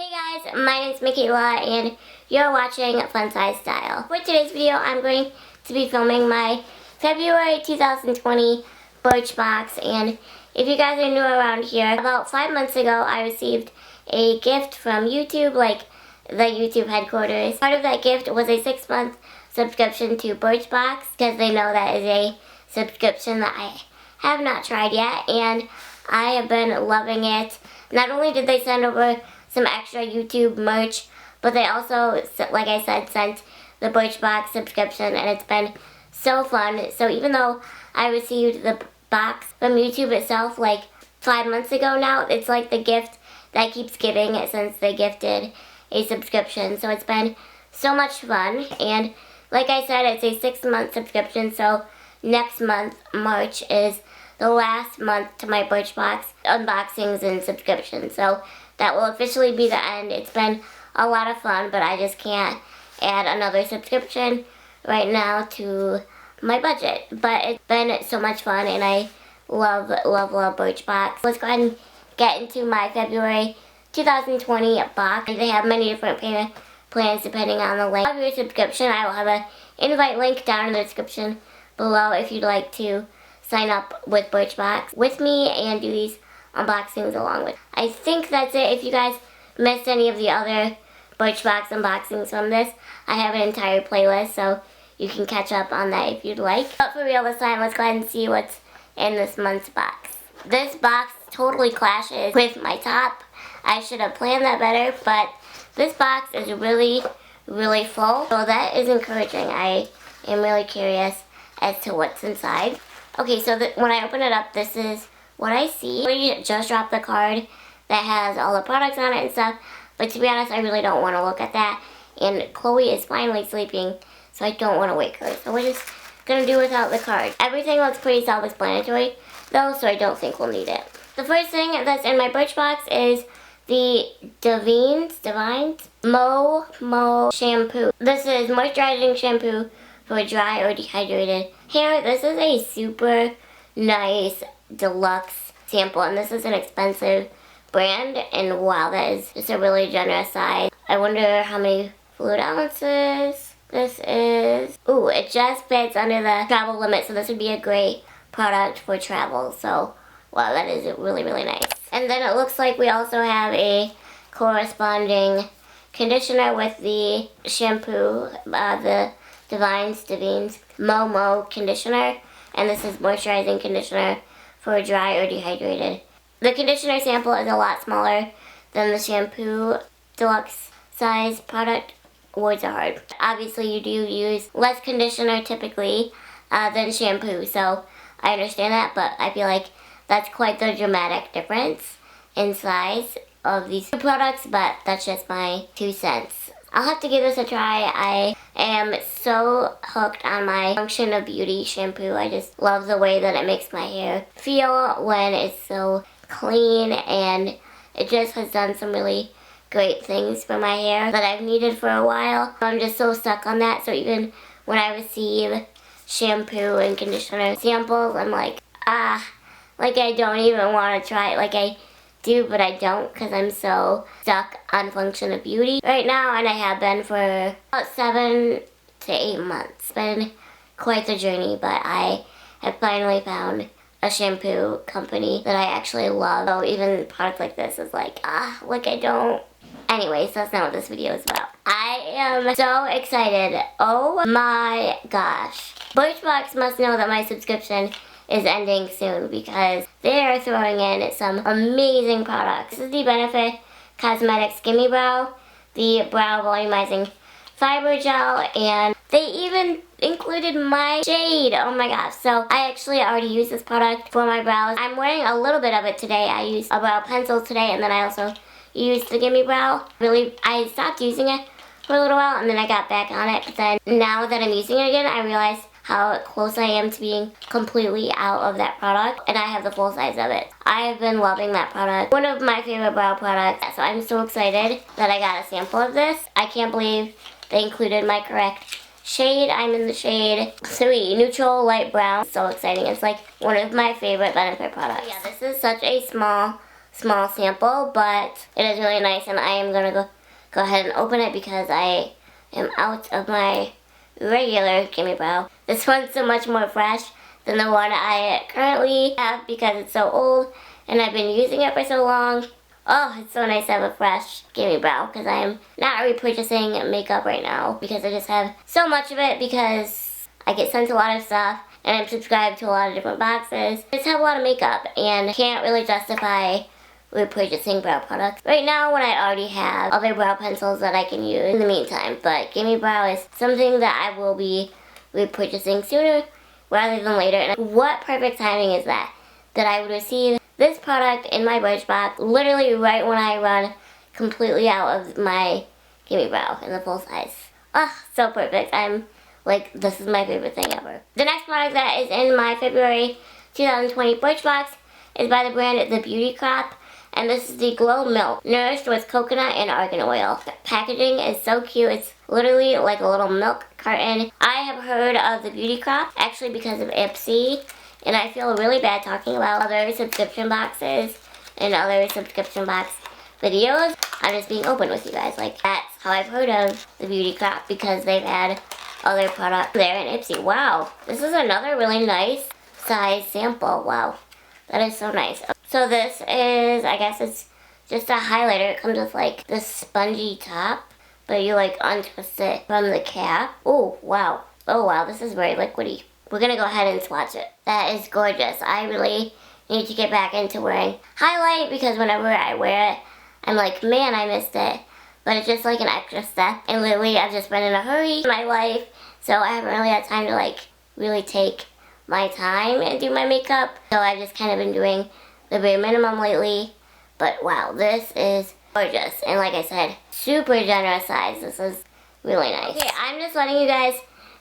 Hey guys, my name is Michaela and you're watching FunsizedStyle. For today's video, I'm going to be filming my February 2020 Birchbox, and if you guys are new around here, about 5 months ago I received a gift from YouTube, like the YouTube headquarters. Part of that gift was a 6-month subscription to Birchbox because they know that is a subscription that I have not tried yet, and I have been loving it. Not only did they send over some extra YouTube merch, but they also, like I said, sent the Birchbox subscription, and it's been so fun. So even though I received the box from YouTube itself like 5 months ago now, it's like the gift that keeps giving since they gifted a subscription. So it's been so much fun, and like I said, it's a 6-month subscription, so next month, March, is the last month to my Birchbox unboxings and subscriptions. So that will officially be the end. It's been a lot of fun, but I just can't add another subscription right now to my budget. But it's been so much fun, and I love Birchbox. Let's go ahead and get into my February 2020 box. They have many different payment plans depending on the length of your subscription. I will have an invite link down in the description below if you'd like to sign up with Birchbox with me and do these unboxings along with. I think that's it. If you guys missed any of the other Birchbox unboxings from this, I have an entire playlist, so you can catch up on that if you'd like. But for real this time, let's go ahead and see what's in this month's box. This box totally clashes with my top. I should have planned that better, but this box is really full, so that is encouraging. I am really curious as to what's inside. Okay, so when I open it up, this is what I see. We just dropped the card that has all the products on it and stuff, but to be honest, I really don't want to look at that, and Chloe is finally sleeping, so I don't want to wake her, so we're just going to do without the card. Everything looks pretty self-explanatory, though, so I don't think we'll need it. The first thing that's in my Birchbox is the Davines MOMO shampoo. This is moisturizing shampoo for dry or dehydrated hair. This is a super nice deluxe sample, and this is an expensive brand, and wow, that is just a really generous size. I wonder how many fluid ounces this is. Ooh, it just fits under the travel limit, so this would be a great product for travel. So wow, that is really nice. And then it looks like we also have a corresponding conditioner with the shampoo, the Davines MOMO conditioner, and this is moisturizing conditioner for dry or dehydrated. The conditioner sample is a lot smaller than the shampoo deluxe size product. Words are hard. Obviously, you do use less conditioner typically than shampoo, so I understand that, but I feel like that's quite the dramatic difference in size of these two products, but that's just my 2 cents. I'll have to give this a try. I am so hooked on my Function of Beauty shampoo. I just love the way that it makes my hair feel when it's so clean, and it just has done some really great things for my hair that I've needed for a while. I'm just so stuck on that, so even when I receive shampoo and conditioner samples, I'm like, like I don't even want to try it. Like I do, but I don't, because I'm so stuck on Function of Beauty right now, and I have been for about 7 to 8 months. It's been quite the journey, but I have finally found a shampoo company that I actually love. So even a product like this is like, like I don't. Anyways, that's not what this video is about. I am so excited. Oh my gosh. Birchbox must know that my subscription is ending soon, because they are throwing in some amazing products. This is the Benefit Cosmetics Gimme Brow, the Brow Volumizing Fiber Gel, and they even included my shade. Oh my gosh. So I actually already use this product for my brows. I'm wearing a little bit of it today. I used a brow pencil today, and then I also used the Gimme Brow. Really, I stopped using it for a little while, and then I got back on it. But then now that I'm using it again, I realized how close I am to being completely out of that product, and I have the full size of it. I've been loving that product. One of my favorite brow products, so I'm so excited that I got a sample of this. I can't believe they included my correct shade. I'm in the shade 3, Neutral Light Brown. So exciting. It's like one of my favorite Benefit products. Yeah, this is such a small small sample, but it is really nice, and I am going to go ahead and open it because I am out of my regular Gimme Brow. This one's so much more fresh than the one I currently have because it's so old and I've been using it for so long. Oh, it's so nice to have a fresh Gimme Brow because I am not repurchasing makeup right now because I just have so much of it because I get sent a lot of stuff and I'm subscribed to a lot of different boxes. I just have a lot of makeup and can't really justify repurchasing brow products right now when I already have other brow pencils that I can use in the meantime. But Gimme Brow is something that I will be repurchasing sooner rather than later. And what perfect timing is that I would receive this product in my Birchbox literally right when I run completely out of my Gimme Brow in the full size. Oh, so perfect. I'm like, this is my favorite thing ever. The next product that is in my February 2020 Birchbox is by the brand The Beauty Crop. And this is the Glow Milk, nourished with coconut and argan oil. The packaging is so cute. It's literally like a little milk carton. I have heard of the Beauty Crop actually because of Ipsy, and I feel really bad talking about other subscription boxes and other subscription box videos. I'm just being open with you guys. Like, that's how I've heard of the Beauty Crop because they've had other products there in Ipsy. Wow, this is another really nice size sample. Wow, that is so nice. So this is, I guess it's just a highlighter. It comes with like this spongy top, but you like untwist it from the cap. Oh, wow. Oh, wow, this is very liquidy. We're gonna go ahead and swatch it. That is gorgeous. I really need to get back into wearing highlight because whenever I wear it, I'm like, man, I missed it. But it's just like an extra step. And literally, I've just been in a hurry in my life, so I haven't really had time to like really take my time and do my makeup. So I've just kind of been doing the bare minimum lately, but wow, this is gorgeous. And like I said, super generous size. This is really nice. Okay, I'm just letting you guys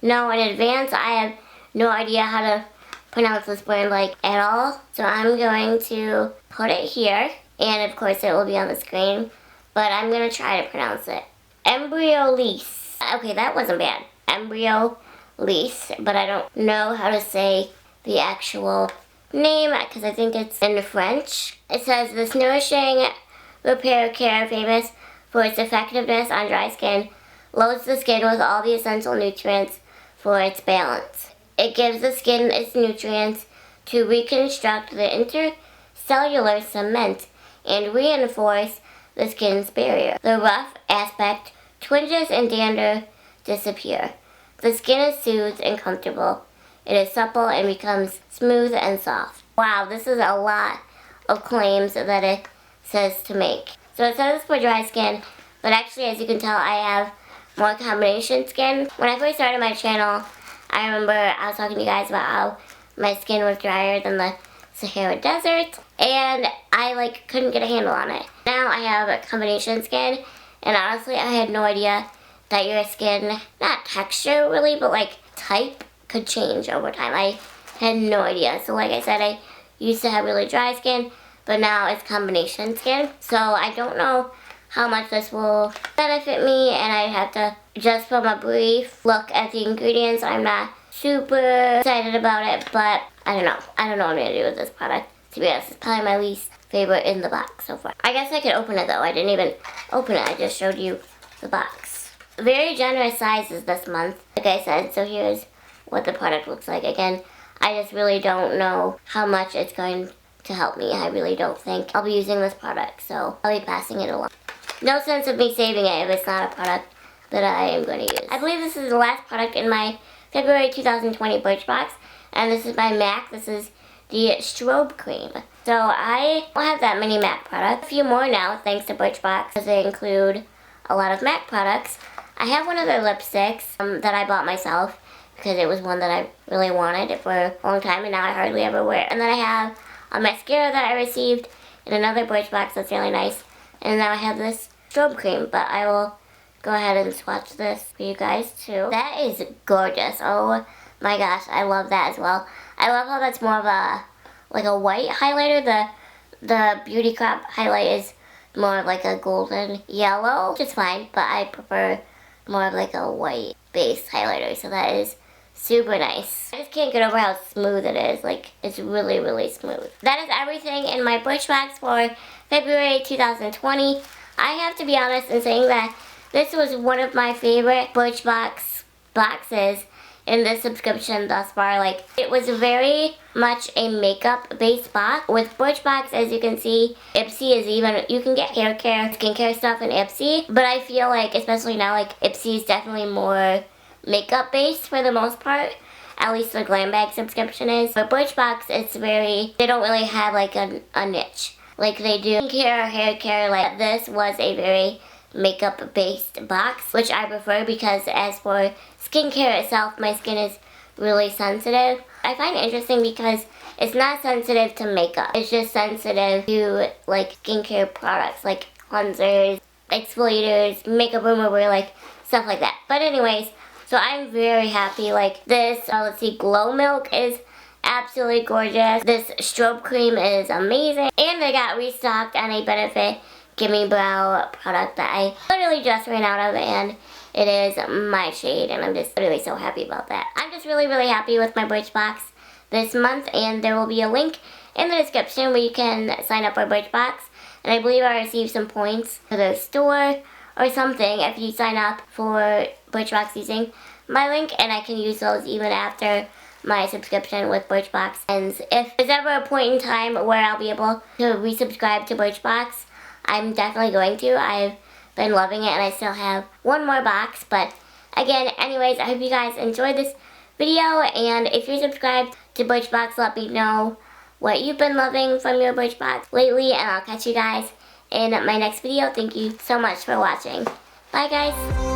know in advance. I have no idea how to pronounce this brand like at all. So I'm going to put it here, and of course it will be on the screen, but I'm going to try to pronounce it. Embryolisse. Okay, that wasn't bad. Embryolisse, but I don't know how to say the actual name because I think it's in French. It says this nourishing repair care famous for its effectiveness on dry skin loads the skin with all the essential nutrients for its balance. It gives the skin its nutrients to reconstruct the intercellular cement and reinforce the skin's barrier. The rough aspect, twinges, and dander disappear. The skin is soothed and comfortable. It is supple and becomes smooth and soft. Wow, this is a lot of claims that it says to make. So it says it's for dry skin, but actually, as you can tell, I have more combination skin. When I first started my channel, I remember I was talking to you guys about how my skin was drier than the Sahara Desert, and I like couldn't get a handle on it. Now I have a combination skin, and honestly, I had no idea that your skin, not texture really, but like type, could change over time. I had no idea. So like I said, I used to have really dry skin, but now it's combination skin. So I don't know how much this will benefit me, and I have to, just from a brief look at the ingredients, I'm not super excited about it, but I don't know. I don't know what I'm going to do with this product. To be honest, it's probably my least favorite in the box so far. I guess I could open it though. I didn't even open it. I just showed you the box. Very generous sizes this month, like I said, so here's what the product looks like. Again, I just really don't know how much it's going to help me. I really don't think I'll be using this product, so I'll be passing it along. No sense of me saving it if it's not a product that I am going to use. I believe this is the last product in my February 2020 Birchbox, and this is by MAC. This is the Strobe Cream. So I don't have that many MAC products. A few more now, thanks to Birchbox, because they include a lot of MAC products. I have one of their lipsticks that I bought myself because it was one that I really wanted for a long time, and now I hardly ever wear it. And then I have a mascara that I received in another Birchbox that's really nice. And now I have this Strobe Cream, but I will go ahead and swatch this for you guys too. That is gorgeous. Oh my gosh, I love that as well. I love how that's more of a, like a white highlighter. The Beauty Crop highlight is more of like a golden yellow, which is fine, but I prefer more of like a white base highlighter. So that is super nice. I just can't get over how smooth it is. Like, it's really, really smooth. That is everything in my Birchbox for February 2020. I have to be honest in saying that this was one of my favorite Birchbox boxes in this subscription thus far. Like, it was very much a makeup based box. With Birchbox, as you can see, Ipsy is even, you can get hair care, skincare stuff in Ipsy, but I feel like, especially now, like, Ipsy is definitely more makeup based for the most part. At least the Glam Bag subscription is. But Birchbox, it's very, they don't really have like a niche. Like they do skincare, hair care. Like this was a very makeup based box, which I prefer because as for skincare itself, my skin is really sensitive. I find it interesting because it's not sensitive to makeup. It's just sensitive to like skincare products like cleansers, exfoliators, makeup remover, like stuff like that. But anyways, so I'm very happy. Like this, let's see, Glow Milk is absolutely gorgeous. This Strobe Cream is amazing. And they got restocked on a Benefit Gimme Brow product that I literally just ran out of, and it is my shade, and I'm just really so happy about that. I'm just really, really happy with my Birchbox this month, and there will be a link in the description where you can sign up for Birchbox. And I believe I received some points for their store or something if you sign up for Birchbox using my link, and I can use those even after my subscription with Birchbox ends. If there's ever a point in time where I'll be able to resubscribe to Birchbox, I'm definitely going to. I've been loving it, and I still have one more box. But again, anyways, I hope you guys enjoyed this video, and if you're subscribed to Birchbox, let me know what you've been loving from your Birchbox lately, and I'll catch you guys in my next video. Thank you so much for watching. Bye guys!